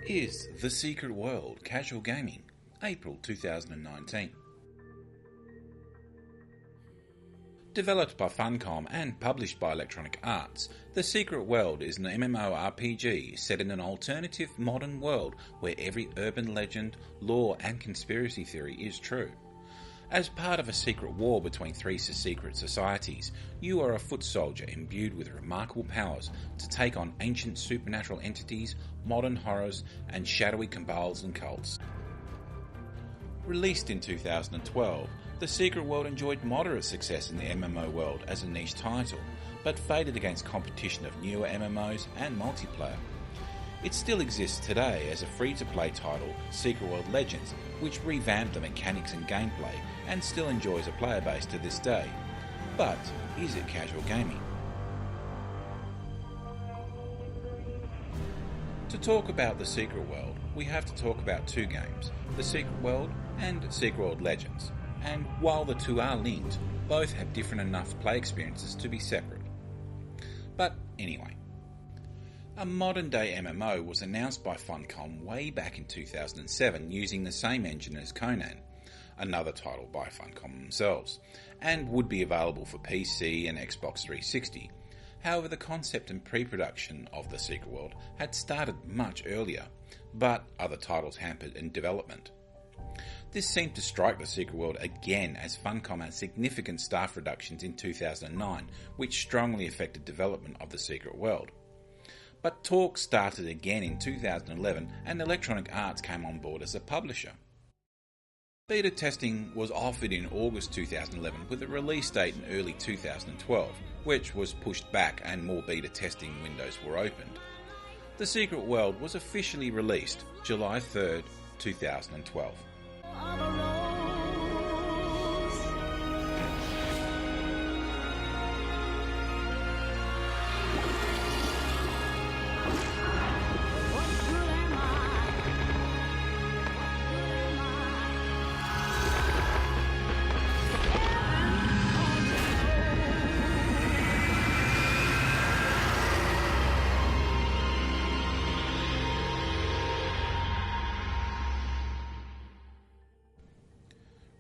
is The Secret World Casual Gaming, April 2019. Developed by Funcom and published by Electronic Arts, The Secret World is an MMORPG set in an alternative modern world where every urban legend, lore and conspiracy theory is true. As part of a secret war between three secret societies, you are a foot soldier imbued with remarkable powers to take on ancient supernatural entities, modern horrors, and shadowy cabals and cults. Released in 2012, The Secret World enjoyed moderate success in the MMO world as a niche title, but faded against competition of newer MMOs and multiplayer. It still exists today as a free-to-play title, Secret World Legends, which revamped the mechanics and gameplay and still enjoys a player base to this day. But is it casual gaming? To talk about The Secret World, we have to talk about two games, The Secret World and Secret World Legends. And while the two are linked, both have different enough play experiences to be separate. But anyway. A modern-day MMO was announced by Funcom way back in 2007 using the same engine as Conan, another title by Funcom themselves, and would be available for PC and Xbox 360. However, the concept and pre-production of The Secret World had started much earlier, but other titles hampered in development. This seemed to strike The Secret World again as Funcom had significant staff reductions in 2009, which strongly affected development of The Secret World. But talks started again in 2011 and Electronic Arts came on board as a publisher. Beta testing was offered in August 2011 with a release date in early 2012, which was pushed back and more beta testing windows were opened. The Secret World was officially released July 3rd, 2012.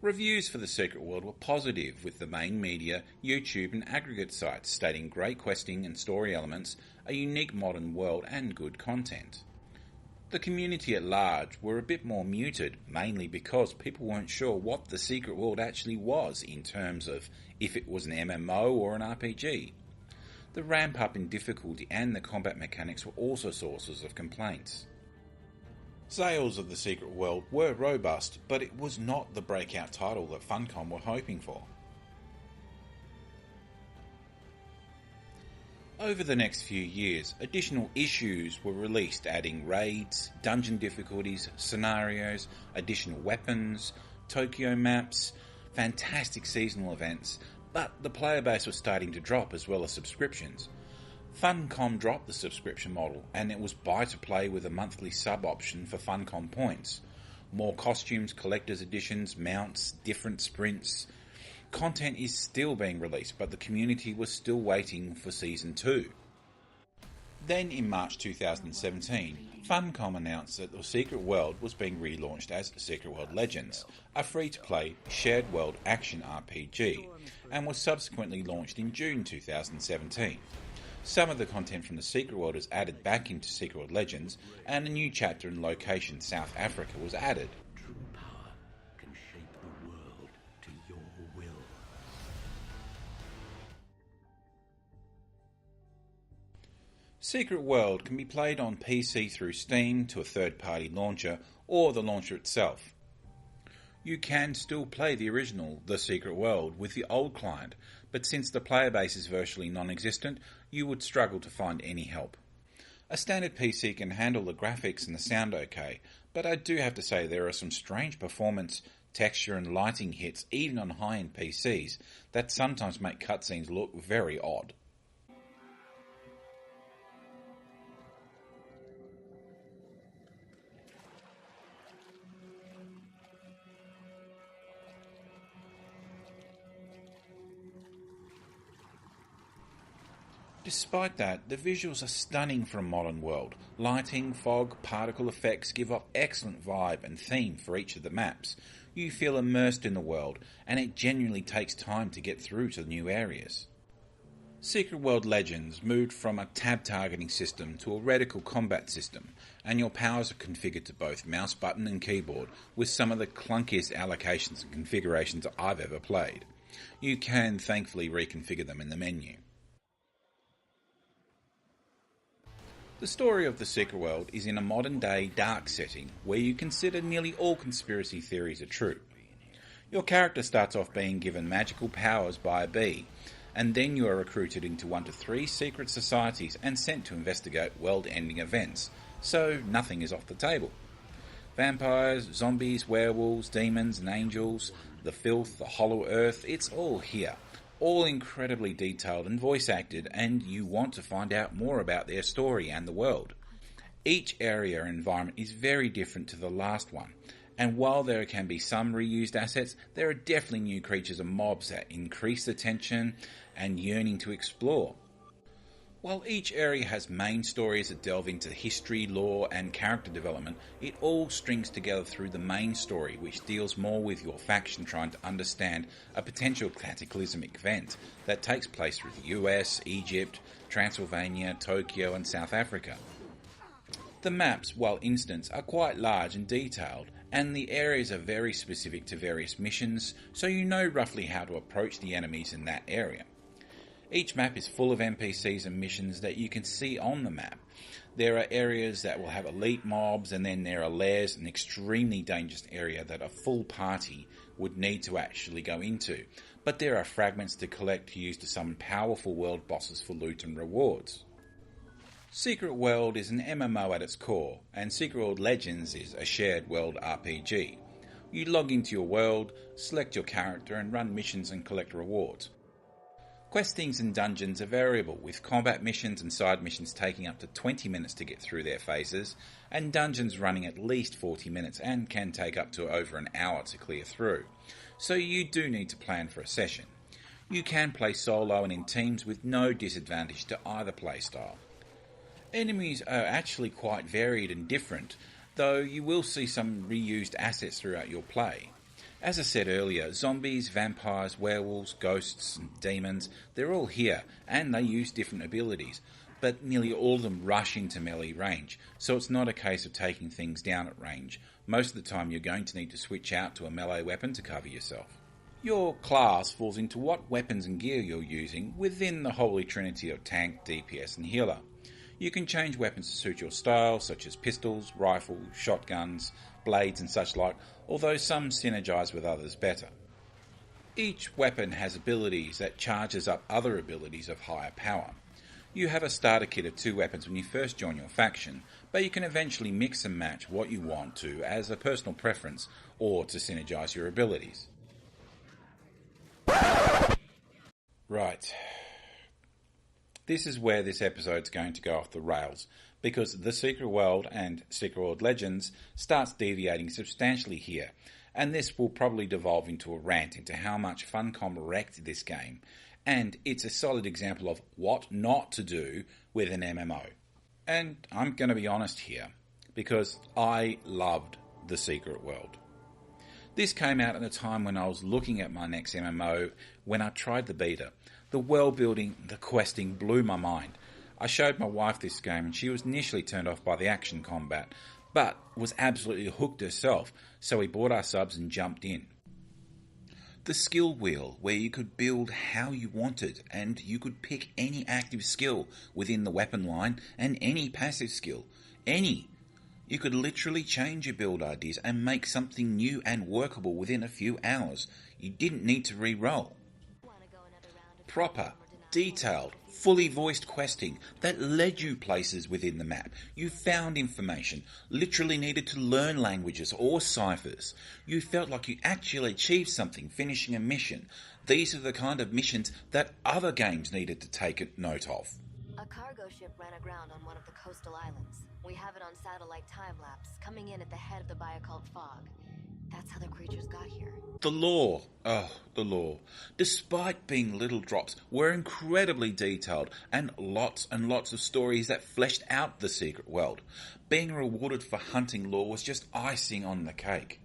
Reviews for The Secret World were positive, with the main media, YouTube and aggregate sites stating great questing and story elements, a unique modern world and good content. The community at large were a bit more muted, mainly because people weren't sure what The Secret World actually was in terms of if it was an MMO or an RPG. The ramp up in difficulty and the combat mechanics were also sources of complaints. Sales of The Secret World were robust, but it was not the breakout title that Funcom were hoping for. Over the next few years, additional issues were released adding raids, dungeon difficulties, scenarios, additional weapons, Tokyo maps, fantastic seasonal events, but the player base was starting to drop as well as subscriptions. Funcom dropped the subscription model and it was buy to play with a monthly sub option for Funcom points. More costumes, collector's editions, mounts, different sprints. Content is still being released, but the community was still waiting for Season 2. Then in March 2017, Funcom announced that The Secret World was being relaunched as Secret World Legends, a free-to-play shared world action RPG, and was subsequently launched in June 2017. Some of the content from The Secret World is added back into Secret World Legends, and a new chapter in location South Africa was added. True power can shape the world to your will. Secret World can be played on PC through Steam to a third-party launcher or the launcher itself. You can still play the original The Secret World with the old client, but since the player base is virtually non-existent, you would struggle to find any help. A standard PC can handle the graphics and the sound okay, but I do have to say there are some strange performance, texture and lighting hits even on high-end PCs that sometimes make cutscenes look very odd. Despite that, the visuals are stunning for a modern world. Lighting, fog, particle effects give off excellent vibe and theme for each of the maps. You feel immersed in the world, and it genuinely takes time to get through to new areas. Secret World Legends moved from a tab targeting system to a reticle combat system, and your powers are configured to both mouse button and keyboard, with some of the clunkiest allocations and configurations I've ever played. You can thankfully reconfigure them in the menu. The story of the Secret World is in a modern-day dark setting where you consider nearly all conspiracy theories are true. Your character starts off being given magical powers by a bee, and then you are recruited into 1 to 3 secret societies and sent to investigate world-ending events, so nothing is off the table. Vampires, zombies, werewolves, demons and angels, the filth, the hollow earth, it's all here. All incredibly detailed and voice acted, and you want to find out more about their story and the world. Each area and environment is very different to the last one, and while there can be some reused assets, there are definitely new creatures and mobs that increase the tension and yearning to explore. While each area has main stories that delve into history, lore and character development, it all strings together through the main story, which deals more with your faction trying to understand a potential cataclysmic event that takes place through the US, Egypt, Transylvania, Tokyo and South Africa. The maps, while instants, are quite large and detailed, and the areas are very specific to various missions, so you know roughly how to approach the enemies in that area. Each map is full of NPCs and missions that you can see on the map. There are areas that will have elite mobs, and then there are lairs, an extremely dangerous area that a full party would need to actually go into. But there are fragments to collect to use to summon powerful world bosses for loot and rewards. Secret World is an MMO at its core, and Secret World Legends is a shared world RPG. You log into your world, select your character and run missions and collect rewards. Questings and dungeons are variable, with combat missions and side missions taking up to 20 minutes to get through their phases, and dungeons running at least 40 minutes and can take up to over an hour to clear through. So you do need to plan for a session. You can play solo and in teams with no disadvantage to either playstyle. Enemies are actually quite varied and different, though you will see some reused assets throughout your play. As I said earlier, zombies, vampires, werewolves, ghosts and demons, they're all here, and they use different abilities, but nearly all of them rush into melee range, so it's not a case of taking things down at range. Most of the time you're going to need to switch out to a melee weapon to cover yourself. Your class falls into what weapons and gear you're using within the holy trinity of tank, DPS and healer. You can change weapons to suit your style, such as pistols, rifles, shotguns, blades and such like, although some synergize with others better. Each weapon has abilities that charges up other abilities of higher power. You have a starter kit of 2 weapons when you first join your faction, but you can eventually mix and match what you want to as a personal preference or to synergize your abilities. Right. This is where this episode's going to go off the rails, because The Secret World and Secret World Legends starts deviating substantially here, and this will probably devolve into a rant into how much Funcom wrecked this game, and it's a solid example of what not to do with an MMO. And I'm going to be honest here, because I loved The Secret World. This came out at a time when I was looking at my next MMO when I tried the beta. The world building, the questing blew my mind. I showed my wife this game and she was initially turned off by the action combat, but was absolutely hooked herself, so we bought our subs and jumped in. The skill wheel, where you could build how you wanted, and you could pick any active skill within the weapon line and any passive skill. Any. You could literally change your build ideas and make something new and workable within a few hours. You didn't need to re-roll. Proper, detailed, fully voiced questing that led you places within the map. You found information, literally needed to learn languages or ciphers. You felt like you actually achieved something finishing a mission. These are the kind of missions that other games needed to take note of. A cargo ship ran aground on one of the coastal islands. We have it on satellite time-lapse, coming in at the head of the Biocult fog. That's how the creatures got here. The lore. Oh, the lore. Despite being little drops, were incredibly detailed and lots of stories that fleshed out the secret world. Being rewarded for hunting lore was just icing on the cake.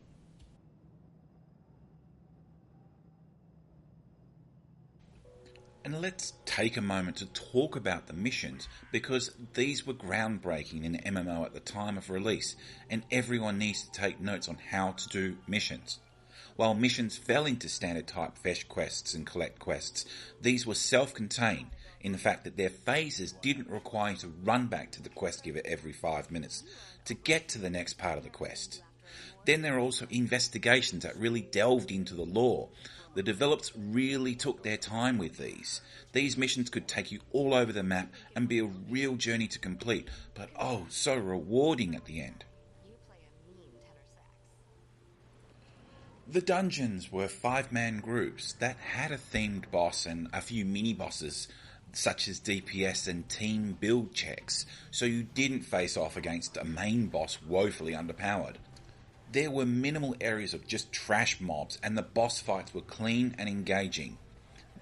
And let's take a moment to talk about the missions, because these were groundbreaking in MMO at the time of release, and everyone needs to take notes on how to do missions. While missions fell into standard type fetch quests and collect quests, these were self-contained in the fact that their phases didn't require you to run back to the quest giver every 5 minutes to get to the next part of the quest. Then there are also investigations that really delved into the lore. The developers really took their time with these. These missions could take you all over the map and be a real journey to complete, but oh, so rewarding at the end. You play a mean tenor sax. The dungeons were 5-man groups that had a themed boss and a few mini-bosses, such as DPS and team build checks, so you didn't face off against a main boss woefully underpowered. There were minimal areas of just trash mobs, and the boss fights were clean and engaging.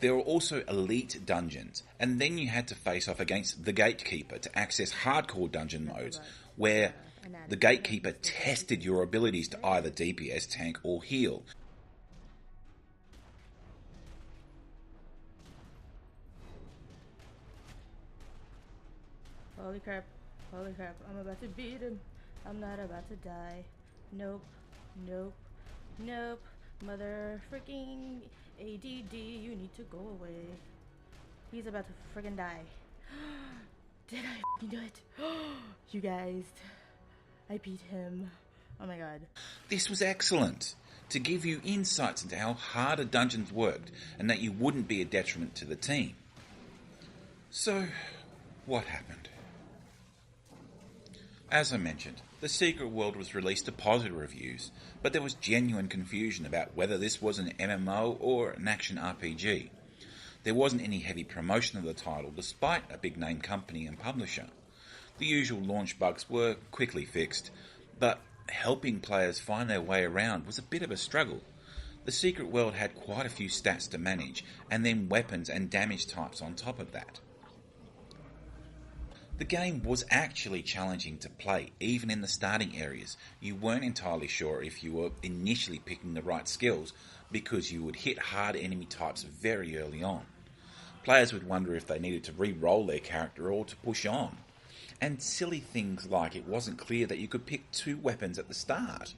There were also elite dungeons, and then you had to face off against the Gatekeeper to access hardcore dungeon modes, where the Gatekeeper tested your abilities to either DPS, tank or heal. Holy crap, I'm about to beat him. I'm not about to die. Nope. Mother freaking ADD, you need to go away. He's about to freaking die. Did I freaking do it? You guys, I beat him. Oh my god. This was excellent, to give you insights into how harder dungeons worked and that you wouldn't be a detriment to the team. So, what happened? As I mentioned, the Secret World was released to positive reviews, but there was genuine confusion about whether this was an MMO or an action RPG. There wasn't any heavy promotion of the title, despite a big name company and publisher. The usual launch bugs were quickly fixed, but helping players find their way around was a bit of a struggle. The Secret World had quite a few stats to manage, and then weapons and damage types on top of that. The game was actually challenging to play, even in the starting areas. You weren't entirely sure if you were initially picking the right skills, because you would hit hard enemy types very early on. Players would wonder if they needed to re-roll their character or to push on. And silly things like it wasn't clear that you could pick 2 weapons at the start.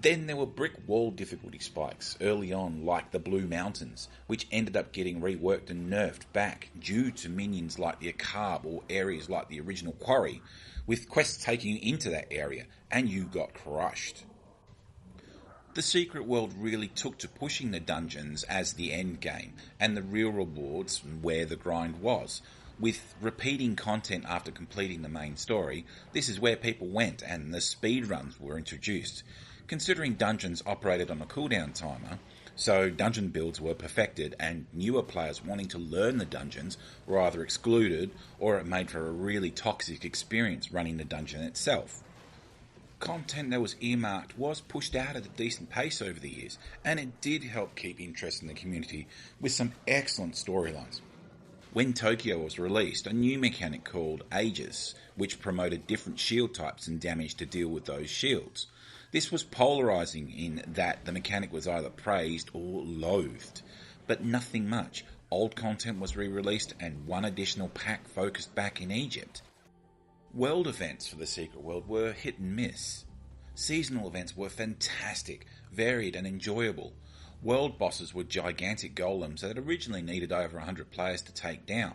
Then there were brick wall difficulty spikes early on, like the Blue Mountains, which ended up getting reworked and nerfed back due to minions like the Akab or areas like the original Quarry, with quests taking you into that area, and you got crushed. The Secret World really took to pushing the dungeons as the end game, and the real rewards where the grind was. With repeating content after completing the main story, this is where people went, and the speedruns were introduced. Considering dungeons operated on a cooldown timer, so dungeon builds were perfected, and newer players wanting to learn the dungeons were either excluded, or it made for a really toxic experience running the dungeon itself. Content that was earmarked was pushed out at a decent pace over the years, and it did help keep interest in the community with some excellent storylines. When Tokyo was released, a new mechanic called Aegis, which promoted different shield types and damage to deal with those shields. This was polarising in that the mechanic was either praised or loathed, but nothing much. Old content was re-released and one additional pack focused back in Egypt. World events for the Secret World were hit and miss. Seasonal events were fantastic, varied and enjoyable. World bosses were gigantic golems that originally needed over 100 players to take down.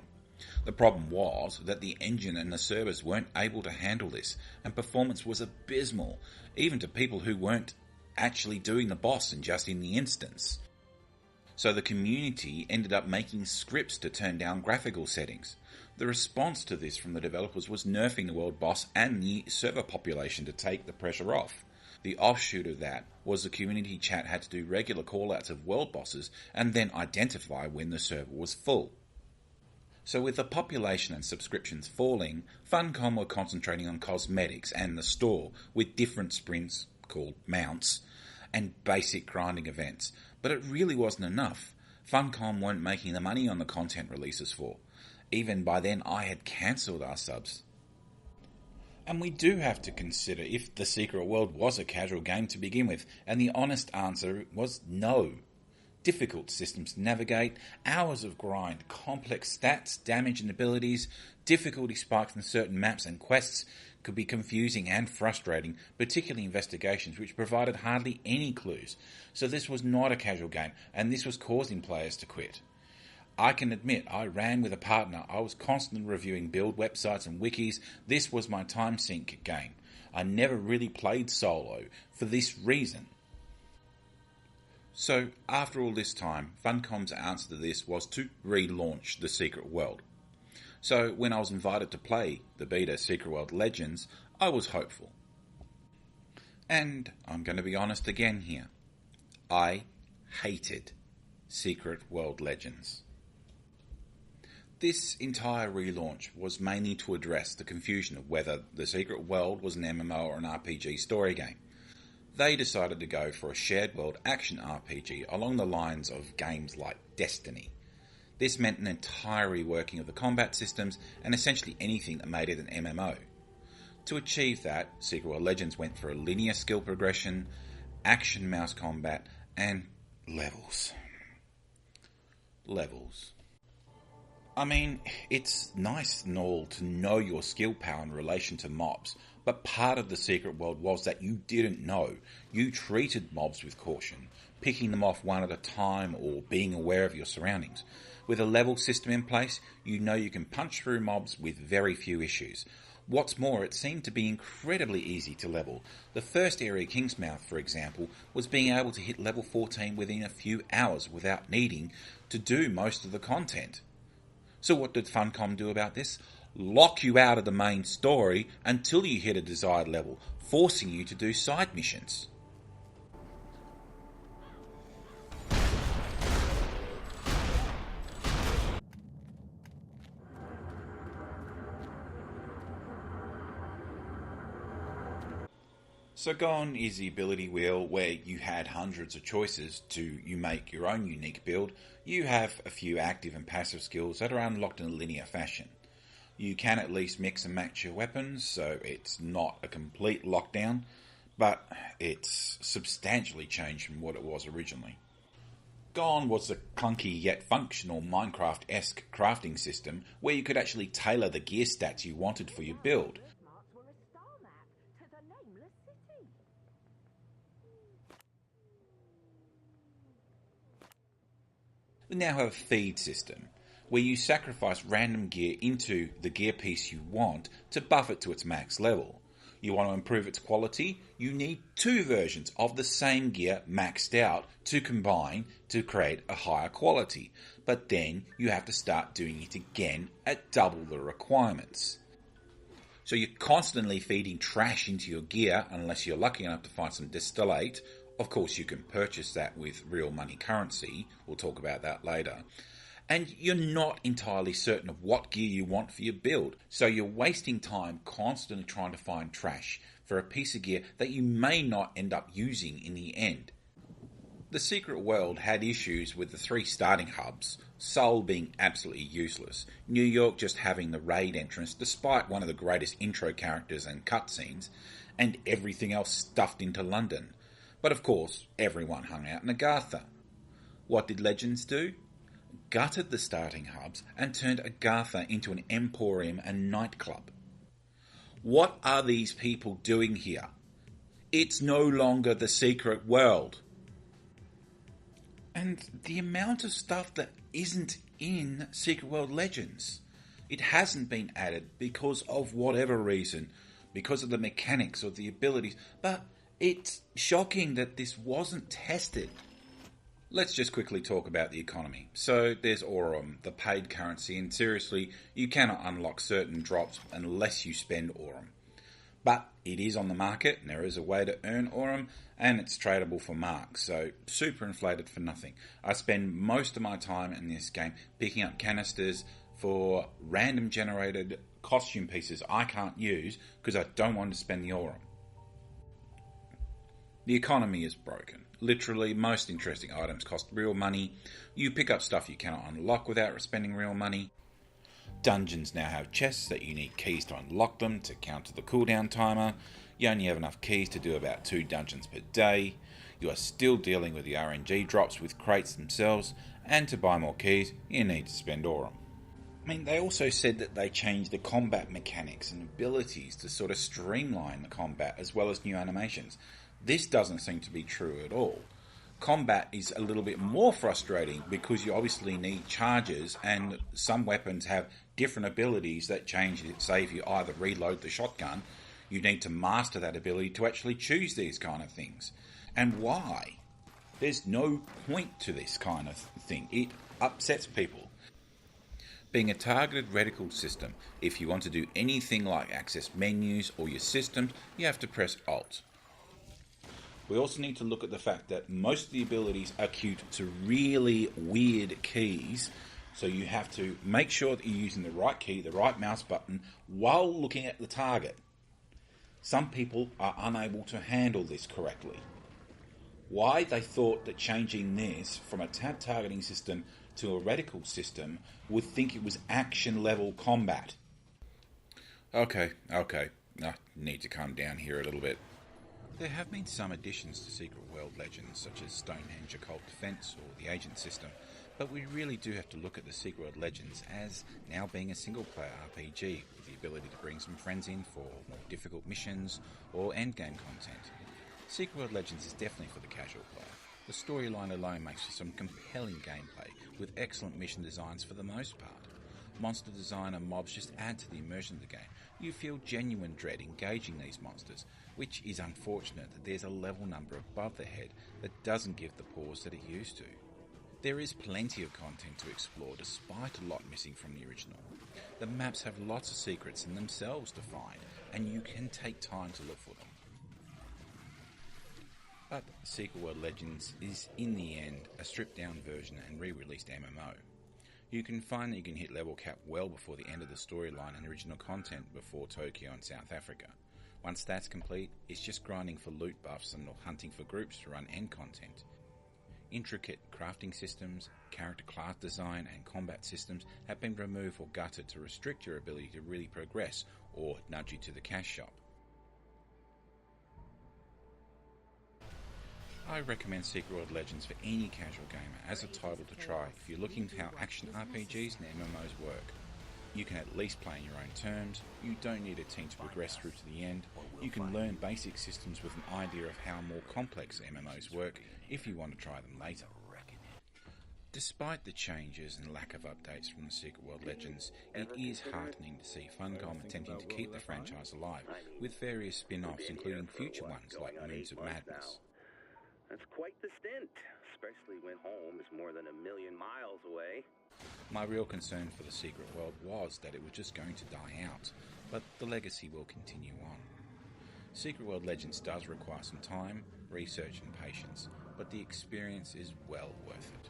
The problem was that the engine and the servers weren't able to handle this, and performance was abysmal, even to people who weren't actually doing the boss and just in the instance. So the community ended up making scripts to turn down graphical settings. The response to this from the developers was nerfing the world boss and the server population to take the pressure off. The offshoot of that was the community chat had to do regular callouts of world bosses and then identify when the server was full. So with the population and subscriptions falling, Funcom were concentrating on cosmetics and the store with different sprints, called mounts, and basic grinding events, but it really wasn't enough. Funcom weren't making the money on the content releases for. Even by then I had cancelled our subs. And we do have to consider if the Secret World was a casual game to begin with, and the honest answer was no. Difficult systems to navigate, hours of grind, complex stats, damage and abilities, difficulty spikes in certain maps and quests could be confusing and frustrating, particularly investigations which provided hardly any clues. So this was not a casual game, and this was causing players to quit. I can admit, I ran with a partner. I was constantly reviewing build websites and wikis. This was my time sink game. I never really played solo for this reason. So, after all this time, Funcom's answer to this was to relaunch the Secret World. So, when I was invited to play the beta Secret World Legends, I was hopeful. And I'm going to be honest again here. I hated Secret World Legends. This entire relaunch was mainly to address the confusion of whether the Secret World was an MMO or an RPG story game. They decided to go for a shared world action RPG along the lines of games like Destiny. This meant an entire reworking of the combat systems and essentially anything that made it an MMO. To achieve that, Secret World Legends went for a linear skill progression, action mouse combat, and levels. I mean, it's nice and all to know your skill power in relation to mobs, but part of the Secret World was that you didn't know. You treated mobs with caution, picking them off one at a time or being aware of your surroundings. With a level system in place, you know you can punch through mobs with very few issues. What's more, it seemed to be incredibly easy to level. The first area, Kingsmouth, for example, was being able to hit level 14 within a few hours without needing to do most of the content. So what did Funcom do about this? Lock you out of the main story until you hit a desired level, forcing you to do side missions. So gone is the ability wheel where you had hundreds of choices you make your own unique build. You have a few active and passive skills that are unlocked in a linear fashion. You can at least mix and match your weapons, so it's not a complete lockdown, but it's substantially changed from what it was originally. Gone was the clunky yet functional Minecraft-esque crafting system where you could actually tailor the gear stats you wanted for your build. We now have a feed system, where you sacrifice random gear into the gear piece you want to buff it to its max level. You want to improve its quality, you need two versions of the same gear maxed out to combine to create a higher quality, but then you have to start doing it again at double the requirements. So you're constantly feeding trash into your gear unless you're lucky enough to find some distillate. Of course, you can purchase that with real money currency. We'll talk about that later. And you're not entirely certain of what gear you want for your build. So you're wasting time constantly trying to find trash for a piece of gear that you may not end up using in the end. The Secret World had issues with the 3 starting hubs, Seoul being absolutely useless, New York just having the raid entrance despite one of the greatest intro characters and cutscenes, and everything else stuffed into London. But of course, everyone hung out in Agartha. What did Legends do? Gutted the starting hubs and turned Agartha into an emporium and nightclub. What are these people doing here? It's no longer the Secret World. And the amount of stuff that isn't in Secret World Legends. It hasn't been added because of whatever reason, because of the mechanics or the abilities, but it's shocking that this wasn't tested. Let's just quickly talk about the economy. So there's Aurum, the paid currency, and seriously, you cannot unlock certain drops unless you spend Aurum. But it is on the market, and there is a way to earn Aurum, and it's tradable for marks, so super inflated for nothing. I spend most of my time in this game picking up canisters for random generated costume pieces I can't use because I don't want to spend the Aurum. The economy is broken. Literally, most interesting items cost real money. You pick up stuff you cannot unlock without spending real money. Dungeons now have chests that you need keys to unlock them to counter the cooldown timer. You only have enough keys to do about 2 dungeons per day. You are still dealing with the RNG drops with crates themselves, and to buy more keys, you need to spend Aurum. I mean, they also said that they changed the combat mechanics and abilities to sort of streamline the combat as well as new animations. This doesn't seem to be true at all. Combat is a little bit more frustrating because you obviously need charges, and some weapons have different abilities that change it. Say if you either reload the shotgun, you need to master that ability to actually choose these kind of things. And why? There's no point to this kind of thing. It upsets people. Being a targeted reticle system, if you want to do anything like access menus or your systems, you have to press Alt. We also need to look at the fact that most of the abilities are queued to really weird keys, so you have to make sure that you're using the right key, the right mouse button, while looking at the target. Some people are unable to handle this correctly. Why they thought that changing this from a tab targeting system to a reticle system would think it was action level combat. Okay. I need to calm down here a little bit. There have been some additions to Secret World Legends, such as Stonehenge Occult Defense or the Agent system, but we really do have to look at the Secret World Legends as now being a single-player RPG, with the ability to bring some friends in for more difficult missions or endgame content. Secret World Legends is definitely for the casual player. The storyline alone makes for some compelling gameplay, with excellent mission designs for the most part. Monster design and mobs just add to the immersion of the game. You feel genuine dread engaging these monsters, which is unfortunate that there's a level number above the head that doesn't give the pause that it used to. There is plenty of content to explore despite a lot missing from the original. The maps have lots of secrets in themselves to find, and you can take time to look for them. But Secret World Legends is, in the end, a stripped-down version and re-released MMO. You can find that you can hit level cap well before the end of the storyline and original content before Tokyo and South Africa. Once that's complete, it's just grinding for loot buffs and hunting for groups to run end content. Intricate crafting systems, character class design and combat systems have been removed or gutted to restrict your ability to really progress or nudge you to the cash shop. I recommend Secret World Legends for any casual gamer as a title to try if you're looking at how action RPGs and MMOs work. You can at least play in your own terms, you don't need a team to progress through to the end, you can learn basic systems with an idea of how more complex MMOs work if you want to try them later. Despite the changes and lack of updates from the Secret World Legends, it is heartening to see Funcom attempting to keep the franchise alive, with various spin-offs including future ones like Moons of Madness. That's quite the stint, especially when home is more than 1,000,000 miles away. My real concern for the Secret World was that it was just going to die out, but the legacy will continue on. Secret World Legends does require some time, research and patience, but the experience is well worth it.